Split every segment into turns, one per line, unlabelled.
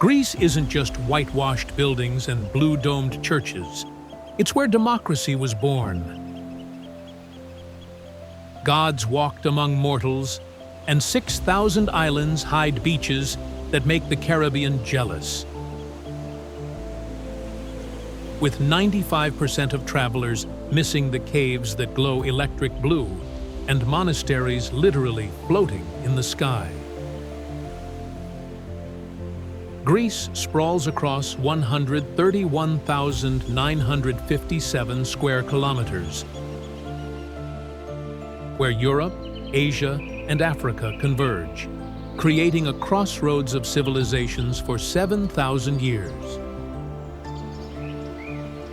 Greece isn't just whitewashed buildings and blue-domed churches. It's where democracy was born. Gods walked among mortals, and 6,000 islands hide beaches that make the Caribbean jealous. With 95% of travelers missing the caves that glow electric blue, and monasteries literally floating in the sky. Greece sprawls across 131,957 square kilometers, where Europe, Asia, and Africa converge, creating a crossroads of civilizations for 7,000 years.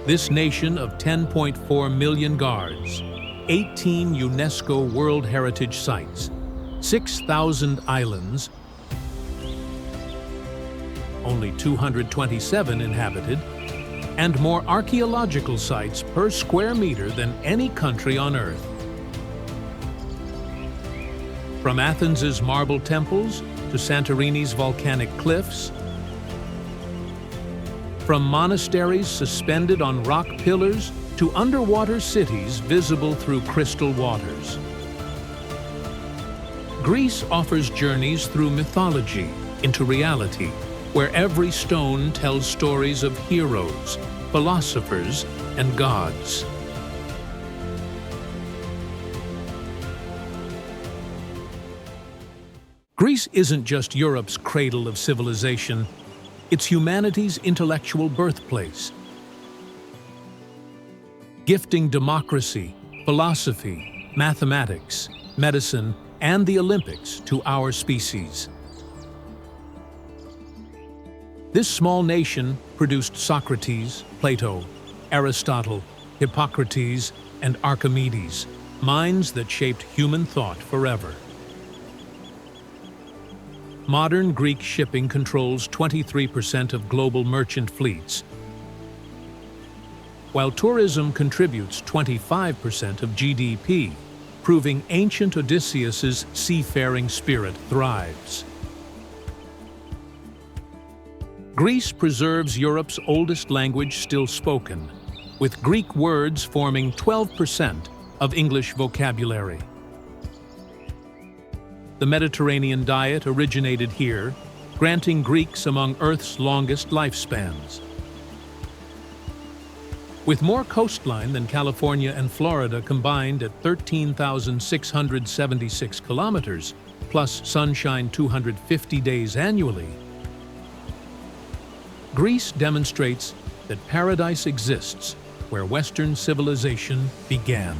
This nation of 10.4 million guards, 18 UNESCO World Heritage Sites, 6,000 islands, only 227 inhabited, and more archaeological sites per square meter than any country on Earth. From Athens's marble temples to Santorini's volcanic cliffs, from monasteries suspended on rock pillars to underwater cities visible through crystal waters. Greece offers journeys through mythology into reality, where every stone tells stories of heroes, philosophers, and gods. Greece isn't just Europe's cradle of civilization, it's humanity's intellectual birthplace. Gifting democracy, philosophy, mathematics, medicine, and the Olympics to our species. This small nation produced Socrates, Plato, Aristotle, Hippocrates, and Archimedes, minds that shaped human thought forever. Modern Greek shipping controls 23% of global merchant fleets, while tourism contributes 25% of GDP, proving ancient Odysseus's seafaring spirit thrives. Greece preserves Europe's oldest language still spoken, with Greek words forming 12% of English vocabulary. The Mediterranean diet originated here, granting Greeks among Earth's longest lifespans. With more coastline than California and Florida combined at 13,676 kilometers, plus sunshine 250 days annually, Greece demonstrates that paradise exists where Western civilization began.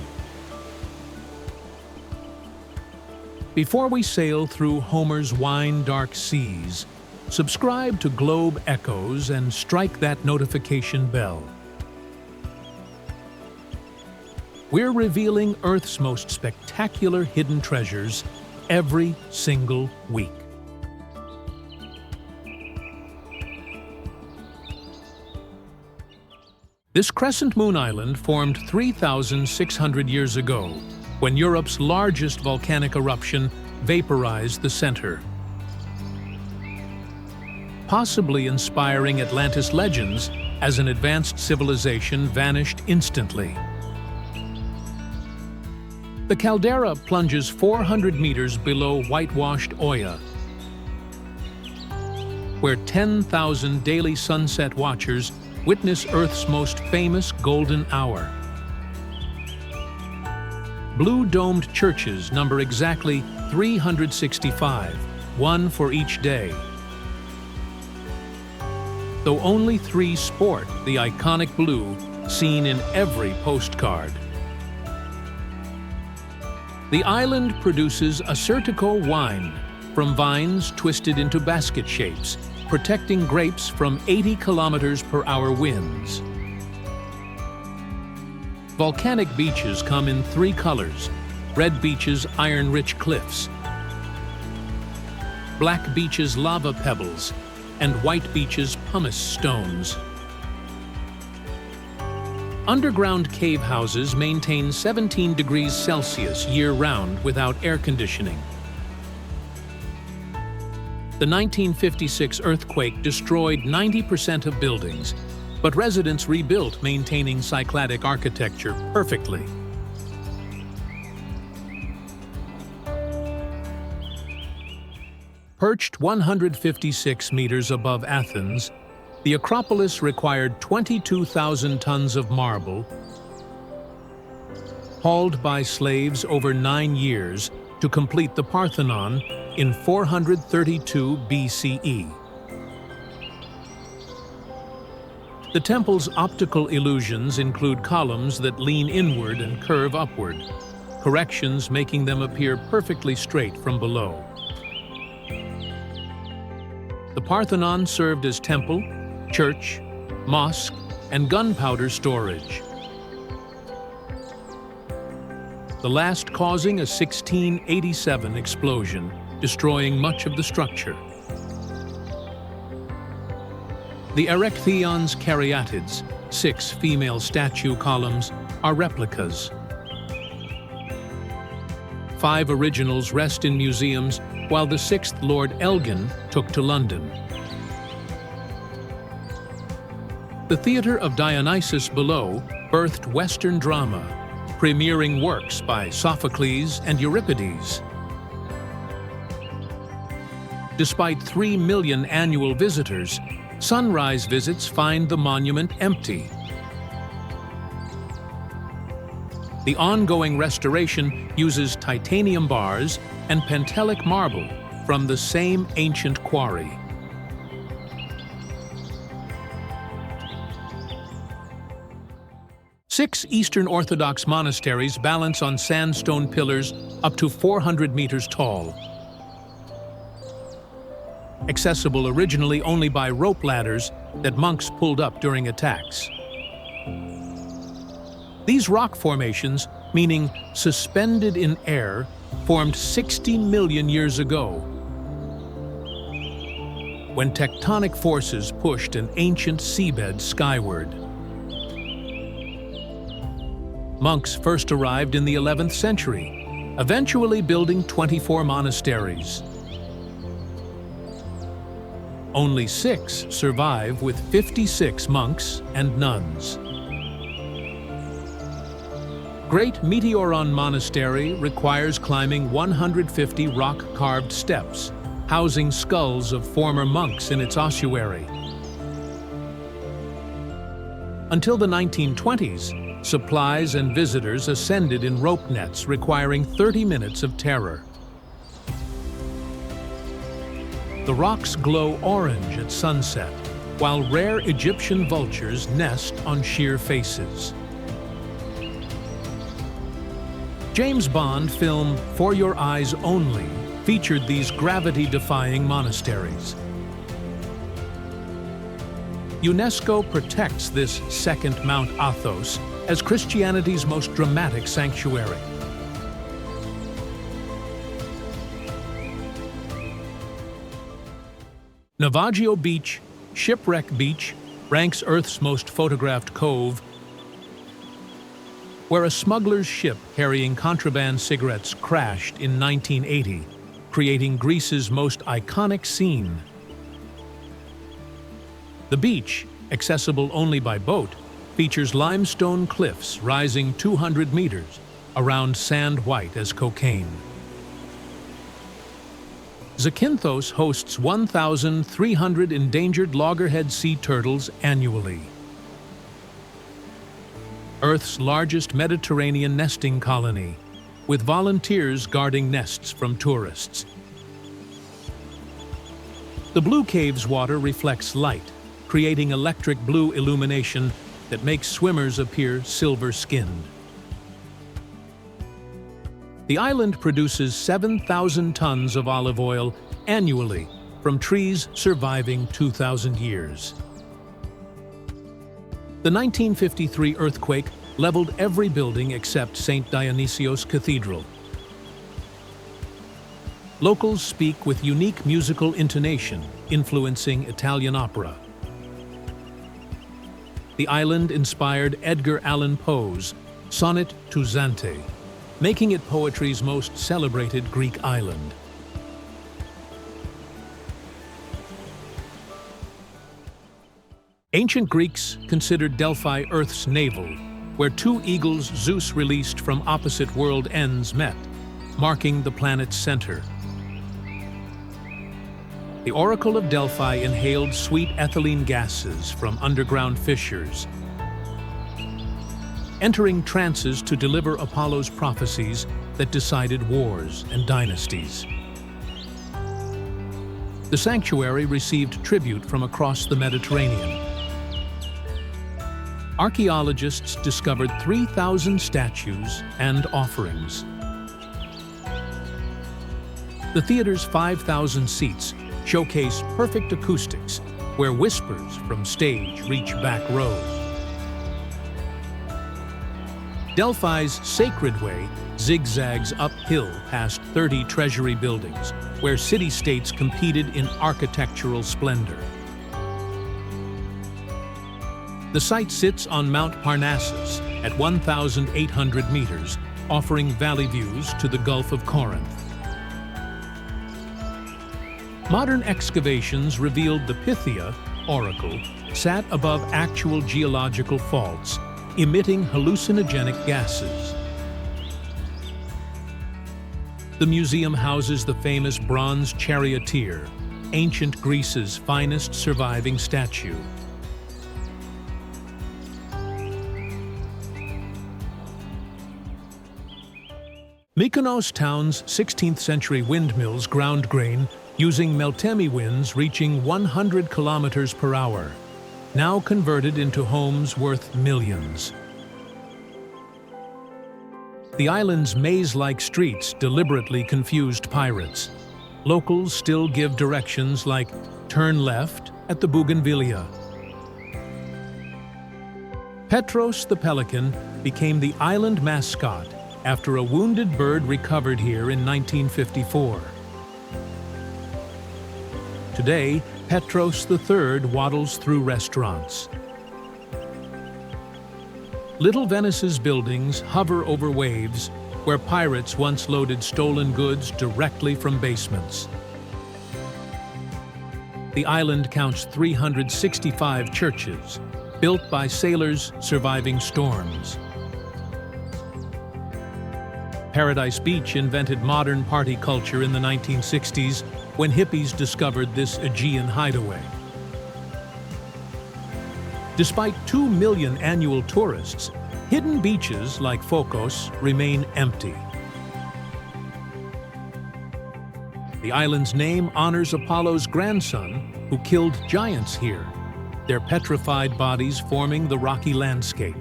Before we sail through Homer's wine-dark seas, subscribe to Globe Echoes and strike that notification bell. We're revealing Earth's most spectacular hidden treasures every single week. This crescent moon island formed 3,600 years ago, when Europe's largest volcanic eruption vaporized the center, possibly inspiring Atlantis legends as an advanced civilization vanished instantly. The caldera plunges 400 meters below whitewashed Oya, where 10,000 daily sunset watchers witness Earth's most famous golden hour. Blue-domed churches number exactly 365, one for each day. Though only 3 sport the iconic blue seen in every postcard. The island produces Assyrtiko wine from vines twisted into basket shapes, protecting grapes from 80 kilometers per hour winds. Volcanic beaches come in 3 colors: red beaches, iron-rich cliffs; black beaches, lava pebbles; and white beaches, pumice stones. Underground cave houses maintain 17 degrees Celsius year-round without air conditioning. The 1956 earthquake destroyed 90% of buildings, but residents rebuilt, maintaining Cycladic architecture perfectly. Perched 156 meters above Athens, the Acropolis required 22,000 tons of marble, hauled by slaves over 9 years, to complete the Parthenon in 432 BCE. The temple's optical illusions include columns that lean inward and curve upward, corrections making them appear perfectly straight from below. The Parthenon served as temple, church, mosque, and gunpowder storage, the last causing a 1687 explosion, destroying much of the structure. The Erechtheions Caryatids, 6 female statue columns, are replicas. 5 originals rest in museums, while the 6th Lord Elgin took to London. The Theatre of Dionysus below birthed Western drama, premiering works by Sophocles and Euripides. Despite 3 million annual visitors, sunrise visits find the monument empty. The ongoing restoration uses titanium bars and Pentelic marble from the same ancient quarry. Six Eastern Orthodox monasteries balance on sandstone pillars up to 400 meters tall. Accessible originally only by rope ladders that monks pulled up during attacks. These rock formations, meaning suspended in air, formed 60 million years ago, when tectonic forces pushed an ancient seabed skyward. Monks first arrived in the 11th century, eventually building 24 monasteries. Only 6 survive, with 56 monks and nuns. Great Meteoron Monastery requires climbing 150 rock-carved steps, housing skulls of former monks in its ossuary. Until the 1920s, supplies and visitors ascended in rope nets, requiring 30 minutes of terror. The rocks glow orange at sunset, while rare Egyptian vultures nest on sheer faces. James Bond film For Your Eyes Only featured these gravity-defying monasteries. UNESCO protects this second Mount Athos as Christianity's most dramatic sanctuary. Navajo Beach, Shipwreck Beach, ranks Earth's most photographed cove, where a smuggler's ship carrying contraband cigarettes crashed in 1980, creating Greece's most iconic scene. The beach, accessible only by boat, features limestone cliffs rising 200 meters, around sand white as cocaine. Zakynthos hosts 1,300 endangered loggerhead sea turtles annually. Earth's largest Mediterranean nesting colony, with volunteers guarding nests from tourists. The Blue Cave's water reflects light, creating electric blue illumination that makes swimmers appear silver-skinned. The island produces 7,000 tons of olive oil annually from trees surviving 2,000 years. The 1953 earthquake leveled every building except St. Dionysios Cathedral. Locals speak with unique musical intonation, influencing Italian opera. The island inspired Edgar Allan Poe's Sonnet to Zante, making it poetry's most celebrated Greek island. Ancient Greeks considered Delphi Earth's navel, where two eagles Zeus released from opposite world ends met, marking the planet's center. The Oracle of Delphi inhaled sweet ethylene gases from underground fissures, entering trances to deliver Apollo's prophecies that decided wars and dynasties. The sanctuary received tribute from across the Mediterranean. Archaeologists discovered 3,000 statues and offerings. The theater's 5,000 seats showcase perfect acoustics, where whispers from stage reach back rows. Delphi's Sacred Way zigzags uphill past 30 treasury buildings, where city-states competed in architectural splendor. The site sits on Mount Parnassus at 1,800 meters, offering valley views to the Gulf of Corinth. Modern excavations revealed the Pythia, oracle, sat above actual geological faults, emitting hallucinogenic gases. The museum houses the famous bronze charioteer, ancient Greece's finest surviving statue. Mykonos town's 16th century windmills ground grain using Meltemi winds reaching 100 kilometers per hour, now converted into homes worth millions. The island's maze-like streets deliberately confused pirates. Locals still give directions like turn left at the Bougainvillea. Petros the pelican became the island mascot after a wounded bird recovered here in 1954. Today, Petros III waddles through restaurants. Little Venice's buildings hover over waves where pirates once loaded stolen goods directly from basements. The island counts 365 churches, built by sailors surviving storms. Paradise Beach invented modern party culture in the 1960s when hippies discovered this Aegean hideaway. Despite 2 million annual tourists, hidden beaches like Vikos remain empty. The island's name honors Apollo's grandson, who killed giants here, their petrified bodies forming the rocky landscape.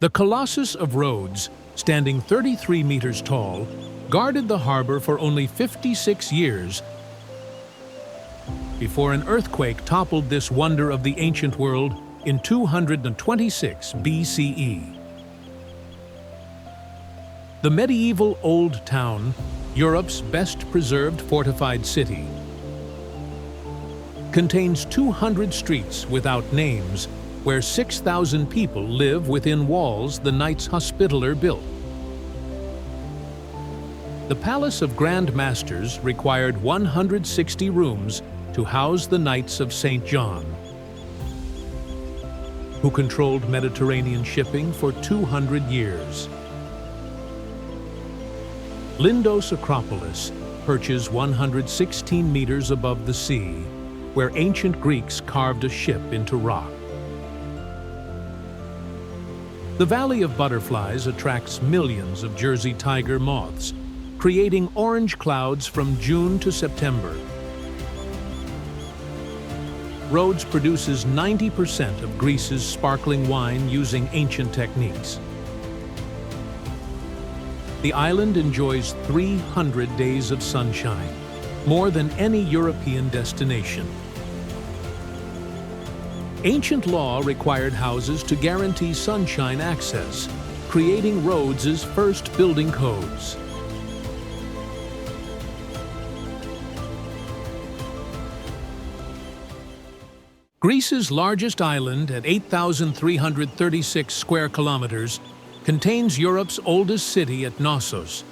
The Colossus of Rhodes, standing 33 meters tall, guarded the harbor for only 56 years before an earthquake toppled this wonder of the ancient world in 226 BCE. The medieval Old Town, Europe's best-preserved fortified city, contains 200 streets without names, where 6,000 people live within walls the Knights Hospitaller built. The Palace of Grand Masters required 160 rooms to house the Knights of St. John, who controlled Mediterranean shipping for 200 years. Lindos Acropolis perches 116 meters above the sea, where ancient Greeks carved a ship into rock. The Valley of Butterflies attracts millions of Jersey tiger moths, creating orange clouds from June to September. Rhodes produces 90% of Greece's sparkling wine using ancient techniques. The island enjoys 300 days of sunshine, more than any European destination. Ancient law required houses to guarantee sunshine access, creating Rhodes's first building codes. Greece's largest island, at 8,336 square kilometers, contains Europe's oldest city at Knossos.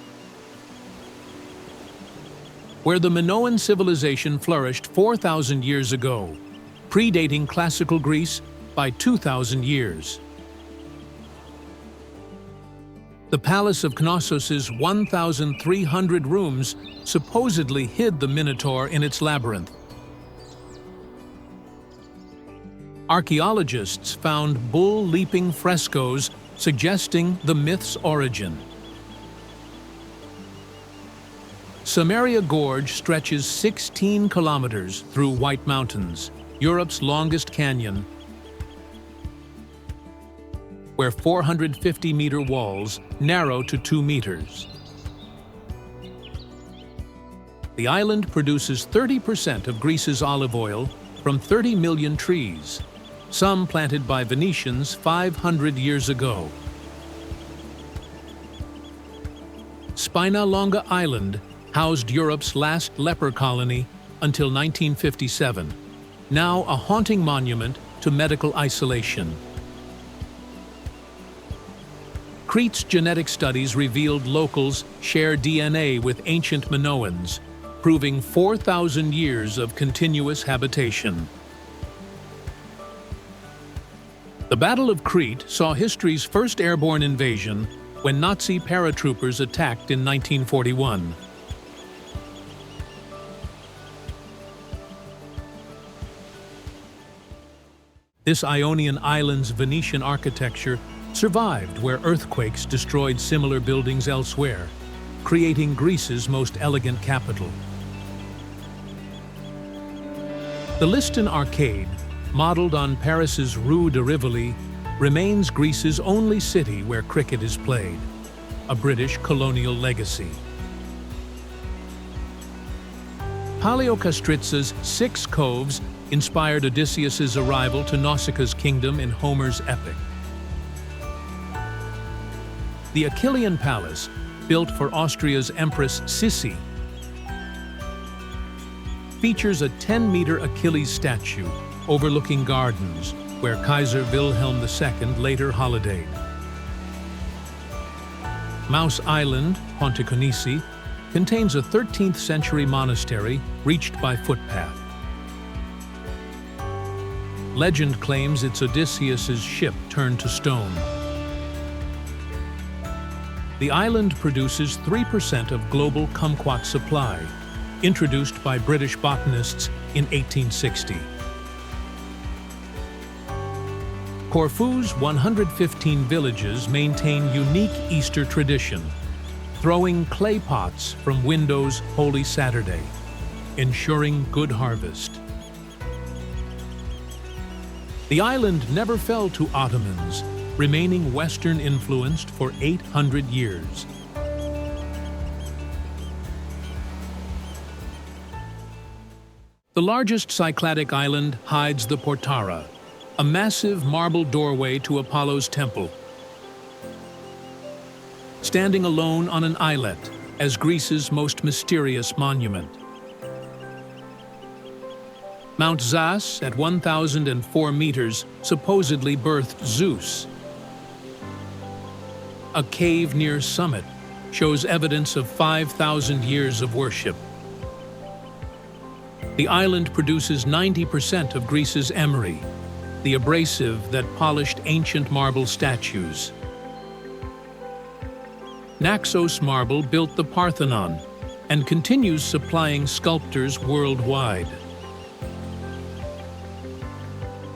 where the Minoan civilization flourished 4,000 years ago, predating classical Greece by 2,000 years. The palace of Knossos' 1,300 rooms supposedly hid the Minotaur in its labyrinth. Archaeologists found bull-leaping frescoes suggesting the myth's origin. Samaria Gorge stretches 16 kilometers through White Mountains, Europe's longest canyon, where 450-meter walls narrow to 2 meters. The island produces 30% of Greece's olive oil from 30 million trees, some planted by Venetians 500 years ago. Spina Longa Island housed Europe's last leper colony until 1957, now a haunting monument to medical isolation. Crete's genetic studies revealed locals share DNA with ancient Minoans, proving 4,000 years of continuous habitation. The Battle of Crete saw history's first airborne invasion when Nazi paratroopers attacked in 1941. This Ionian island's Venetian architecture survived where earthquakes destroyed similar buildings elsewhere, creating Greece's most elegant capital. The Liston Arcade, modeled on Paris's Rue de Rivoli, remains Greece's only city where cricket is played, a British colonial legacy. Paleokastritsa's 6 coves inspired Odysseus's arrival to Nausicaa's kingdom in Homer's epic. The Achillean Palace, built for Austria's Empress Sissi, features a 10-meter Achilles statue overlooking gardens where Kaiser Wilhelm II later holidayed. Mouse Island, Pontikonisi, contains a 13th-century monastery reached by footpath. Legend claims it's Odysseus's ship turned to stone. The island produces 3% of global kumquat supply, introduced by British botanists in 1860. Corfu's 115 villages maintain unique Easter tradition, throwing clay pots from windows Holy Saturday, ensuring good harvest. The island never fell to Ottomans, remaining Western-influenced for 800 years. The largest Cycladic island hides the Portara, a massive marble doorway to Apollo's temple. Standing alone on an islet as Greece's most mysterious monument. Mount Zas, at 1,004 meters, supposedly birthed Zeus. A cave near summit shows evidence of 5,000 years of worship. The island produces 90% of Greece's emery, the abrasive that polished ancient marble statues. Naxos marble built the Parthenon and continues supplying sculptors worldwide.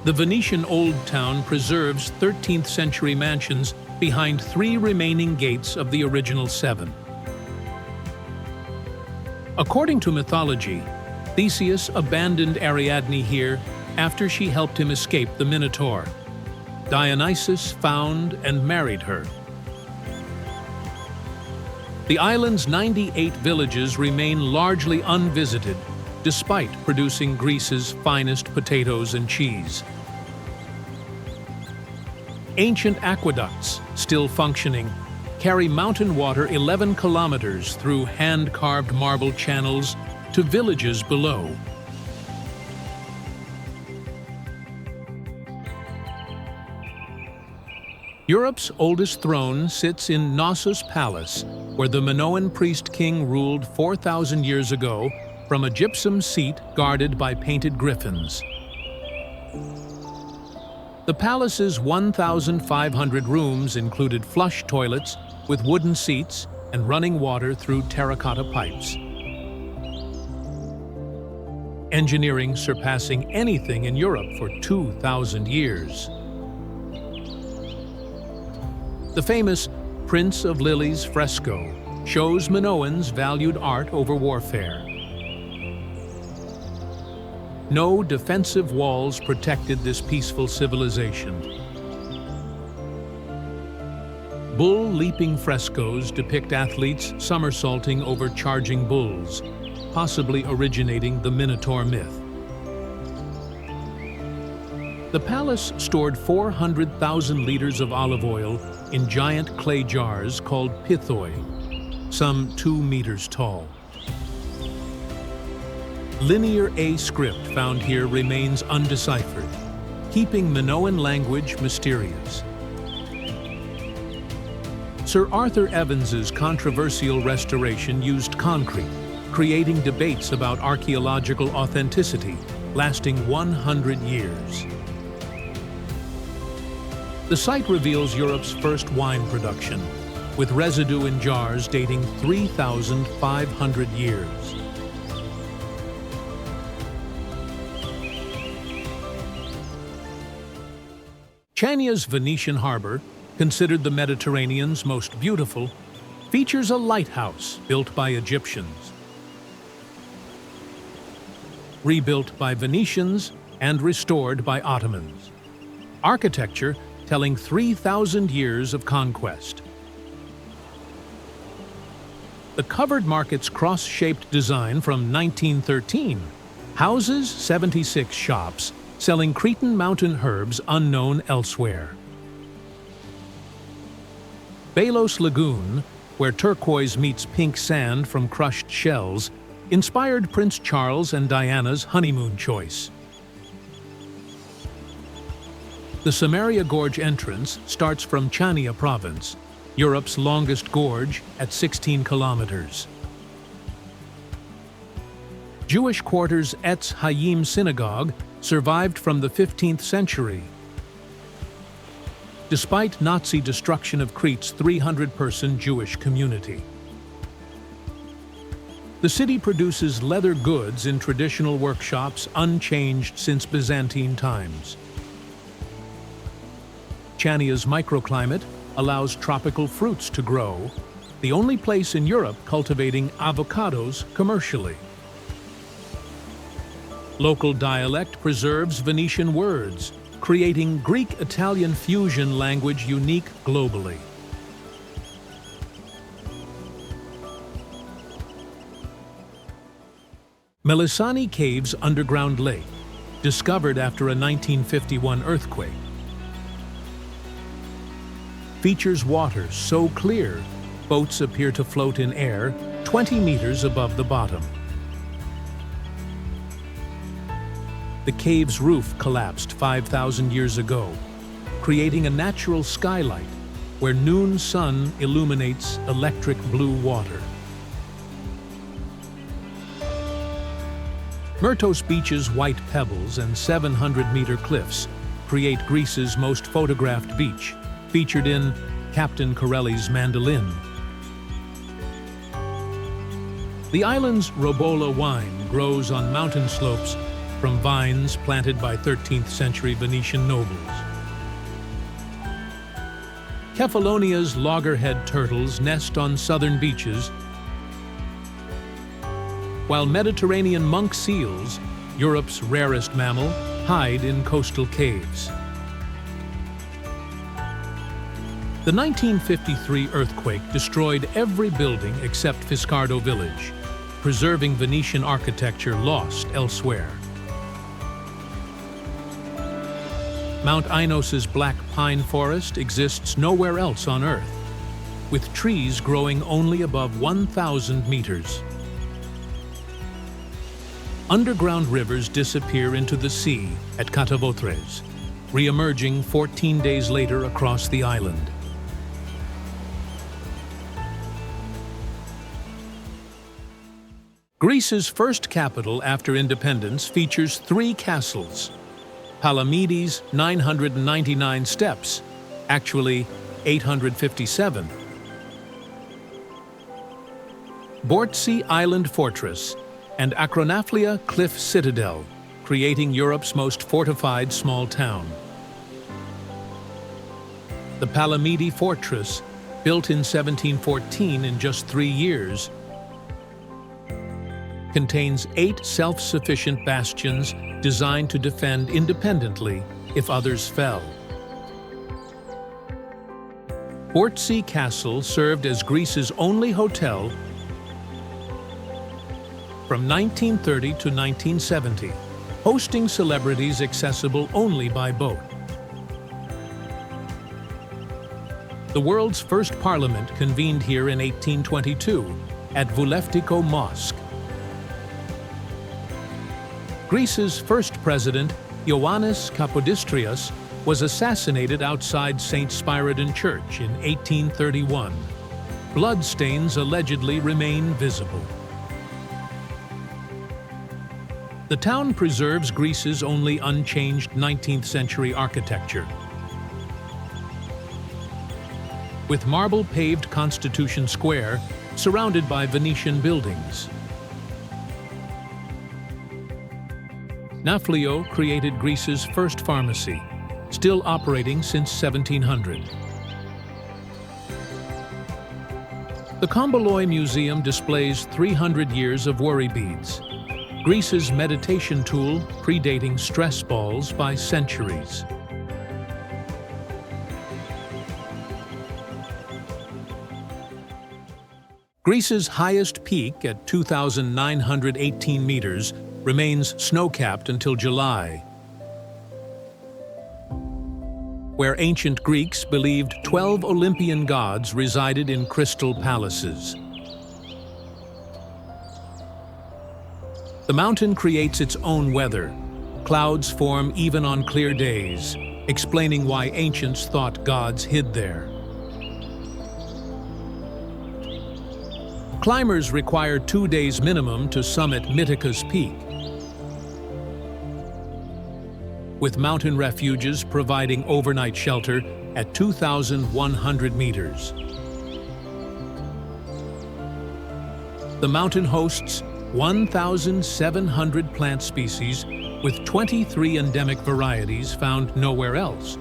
The Venetian Old Town preserves 13th-century mansions behind 3 remaining gates of the original 7. According to mythology, Theseus abandoned Ariadne here after she helped him escape the Minotaur. Dionysus found and married her. The island's 98 villages remain largely unvisited, despite producing Greece's finest potatoes and cheese. Ancient aqueducts, still functioning, carry mountain water 11 kilometers through hand-carved marble channels to villages below. Europe's oldest throne sits in Knossos Palace, where the Minoan priest-king ruled 4,000 years ago from a gypsum seat guarded by painted griffins. The palace's 1,500 rooms included flush toilets with wooden seats and running water through terracotta pipes. Engineering surpassing anything in Europe for 2,000 years. The famous Prince of Lilies fresco shows Minoans valued art over warfare. No defensive walls protected this peaceful civilization. Bull-leaping frescoes depict athletes somersaulting over charging bulls, possibly originating the Minotaur myth. The palace stored 400,000 liters of olive oil in giant clay jars called pithoi, some 2 meters tall. Linear A script found here remains undeciphered, keeping Minoan language mysterious. Sir Arthur Evans's controversial restoration used concrete, creating debates about archaeological authenticity, lasting 100 years. The site reveals Europe's first wine production, with residue in jars dating 3,500 years. Chania's Venetian harbor, considered the Mediterranean's most beautiful, features a lighthouse built by Egyptians. Rebuilt by Venetians and restored by Ottomans. Architecture telling 3,000 years of conquest. The covered market's cross-shaped design from 1913 houses 76 shops selling Cretan mountain herbs unknown elsewhere. Balos Lagoon, where turquoise meets pink sand from crushed shells, inspired Prince Charles and Diana's honeymoon choice. The Samaria Gorge entrance starts from Chania province, Europe's longest gorge at 16 kilometers. Jewish quarters Etz Hayim Synagogue survived from the 15th century. Despite Nazi destruction of Crete's 300-person Jewish community. The city produces leather goods in traditional workshops unchanged since Byzantine times. Chania's microclimate allows tropical fruits to grow, the only place in Europe cultivating avocados commercially. Local dialect preserves Venetian words, creating Greek-Italian fusion language unique globally. Melisani Caves underground lake, discovered after a 1951 earthquake. Features water so clear, boats appear to float in air 20 meters above the bottom. The cave's roof collapsed 5,000 years ago, creating a natural skylight where noon sun illuminates electric blue water. Myrtos Beach's white pebbles and 700-meter cliffs create Greece's most photographed beach, featured in Captain Corelli's Mandolin. The island's Robola wine grows on mountain slopes from vines planted by 13th century Venetian nobles. Kefalonia's loggerhead turtles nest on southern beaches, while Mediterranean monk seals, Europe's rarest mammal, hide in coastal caves. The 1953 earthquake destroyed every building except Fiscardo village, preserving Venetian architecture lost elsewhere. Mount Ainos's black pine forest exists nowhere else on Earth, with trees growing only above 1,000 meters. Underground rivers disappear into the sea at Katavotres, re-emerging 14 days later across the island. Greece's first capital after independence features 3 castles. Palamedes' 999 steps, actually 857. Bortsi Island Fortress and Acropolis Cliff Citadel, creating Europe's most fortified small town. The Palamede Fortress, built in 1714 in just 3 years, contains 8 self-sufficient bastions designed to defend independently if others fell. Bortsi Castle served as Greece's only hotel from 1930 to 1970, hosting celebrities accessible only by boat. The world's first parliament convened here in 1822 at Vouleftiko Mosque. Greece's first president, Ioannis Kapodistrias, was assassinated outside St. Spyridon Church in 1831. Bloodstains allegedly remain visible. The town preserves Greece's only unchanged 19th century architecture. With marble-paved Constitution Square, surrounded by Venetian buildings. Nafplio created Greece's first pharmacy, still operating since 1700. The Komboloi Museum displays 300 years of worry beads, Greece's meditation tool predating stress balls by centuries. Greece's highest peak at 2,918 meters remains snow-capped until July, where ancient Greeks believed 12 Olympian gods resided in crystal palaces. The mountain creates its own weather. Clouds form even on clear days, explaining why ancients thought gods hid there. Climbers require 2 days minimum to summit Mykonos Peak, with mountain refuges providing overnight shelter at 2,100 meters. The mountain hosts 1,700 plant species with 23 endemic varieties found nowhere else,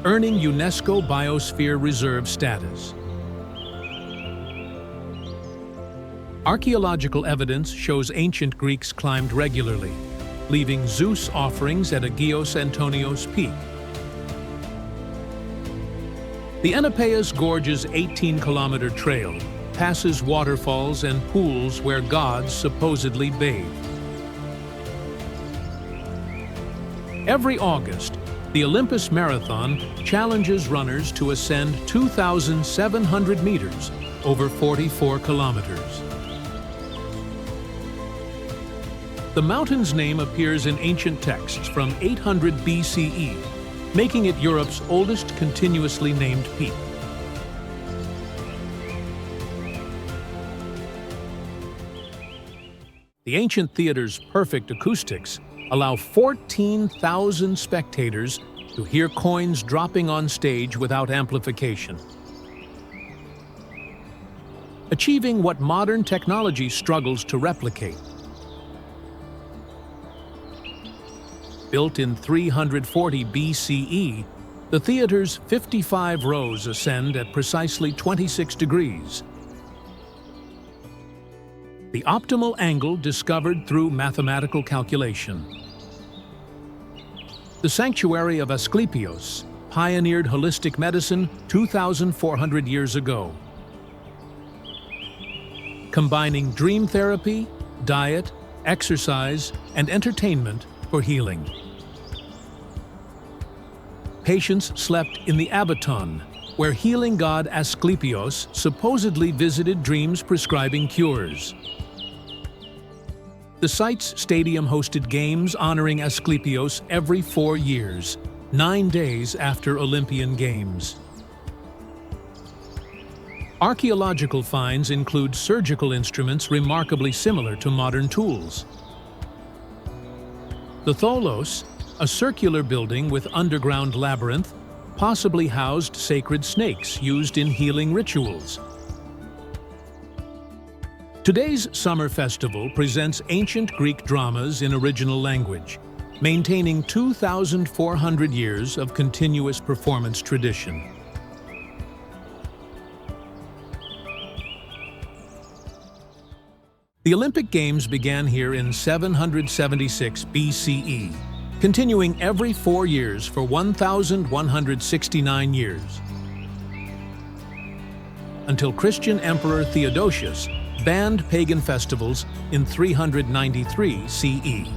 earning UNESCO Biosphere Reserve status. Archaeological evidence shows ancient Greeks climbed regularly, leaving Zeus offerings at Agios Antonios Peak. The Vikos Gorge's 18-kilometer trail passes waterfalls and pools where gods supposedly bathed. Every August, the Olympus Marathon challenges runners to ascend 2,700 meters over 44 kilometers. The mountain's name appears in ancient texts from 800 BCE, making it Europe's oldest continuously named peak. The ancient theater's perfect acoustics allow 14,000 spectators to hear coins dropping on stage without amplification, achieving what modern technology struggles to replicate. Built in 340 BCE, the theater's 55 rows ascend at precisely 26 degrees. The optimal angle discovered through mathematical calculation. The sanctuary of Asclepios pioneered holistic medicine 2,400 years ago, combining dream therapy, diet, exercise, and entertainment for healing. Patients slept in the Abaton, where healing god Asclepios supposedly visited dreams prescribing cures. The site's stadium hosted games honoring Asclepios every 4 years, 9 days after Olympian Games. Archaeological finds include surgical instruments remarkably similar to modern tools. The Tholos, a circular building with underground labyrinth, possibly housed sacred snakes used in healing rituals. Today's summer festival presents ancient Greek dramas in original language, maintaining 2,400 years of continuous performance tradition. The Olympic Games began here in 776 BCE, continuing every 4 years for 1,169 years, until Christian Emperor Theodosius banned pagan festivals in 393 CE.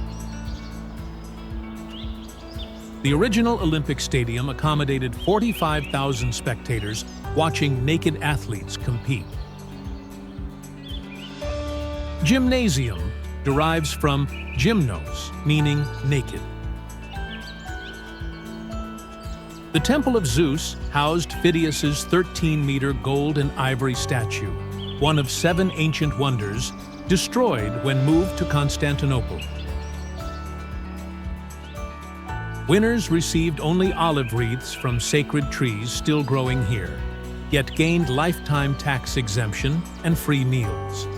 The original Olympic Stadium accommodated 45,000 spectators watching naked athletes compete. Gymnasium derives from gymnos, meaning naked. The Temple of Zeus housed Phidias's 13-meter gold and ivory statue, one of 7 ancient wonders, destroyed when moved to Constantinople. Winners received only olive wreaths from sacred trees still growing here, yet gained lifetime tax exemption and free meals.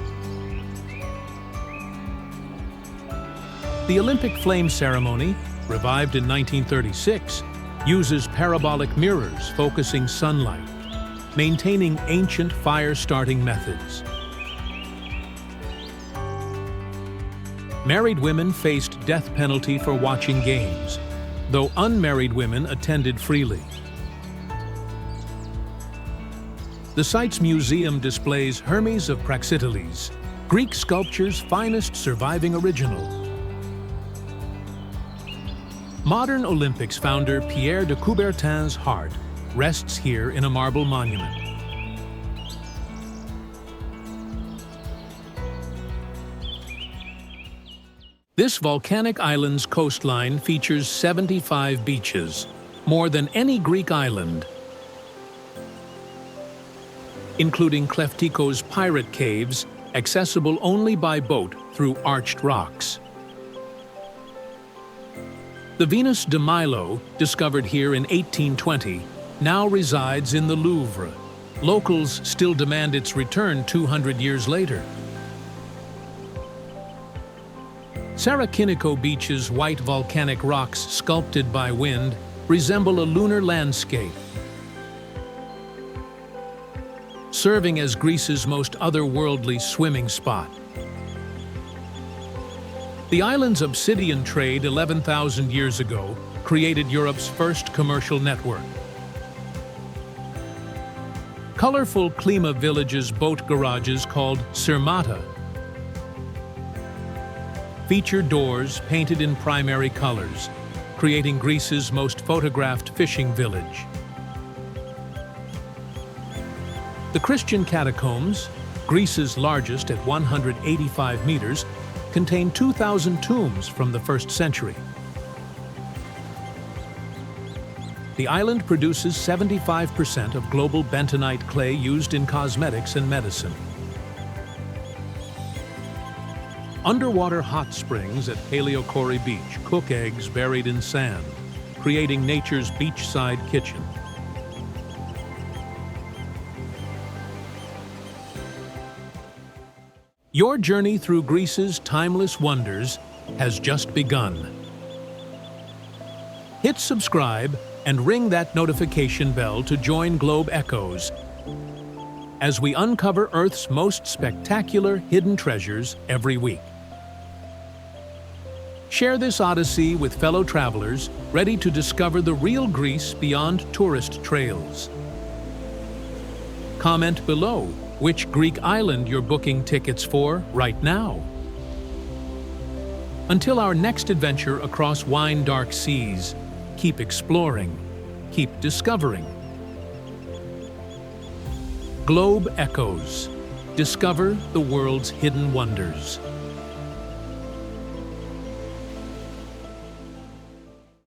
The Olympic flame ceremony, revived in 1936, uses parabolic mirrors focusing sunlight, maintaining ancient fire-starting methods. Married women faced death penalty for watching games, though unmarried women attended freely. The site's museum displays Hermes of Praxiteles, Greek sculpture's finest surviving original. Modern Olympics founder Pierre de Coubertin's heart rests here in a marble monument. This volcanic island's coastline features 75 beaches, more than any Greek island, including Kleftiko's pirate caves, accessible only by boat through arched rocks. The Venus de Milo, discovered here in 1820, now resides in the Louvre. Locals still demand its return 200 years later. Sarakiniko Beach's white volcanic rocks sculpted by wind resemble a lunar landscape, serving as Greece's most otherworldly swimming spot. The island's obsidian trade 11,000 years ago created Europe's first commercial network. Colorful Klima village's boat garages called Sirmata feature doors painted in primary colors, creating Greece's most photographed fishing village. The Christian catacombs, Greece's largest at 185 meters, contain 2,000 tombs from the 1st century. The island produces 75% of global bentonite clay used in cosmetics and medicine. Underwater hot springs at Heliokori Beach cook eggs buried in sand, creating nature's beachside kitchen. Your journey through Greece's timeless wonders has just begun. Hit subscribe and ring that notification bell to join Globe Echoes as we uncover Earth's most spectacular hidden treasures every week. Share this odyssey with fellow travelers ready to discover the real Greece beyond tourist trails. Comment below which Greek island you're booking tickets for right now. Until our next adventure across wine-dark seas, keep exploring, keep discovering. Globe Echoes. Discover the world's hidden wonders.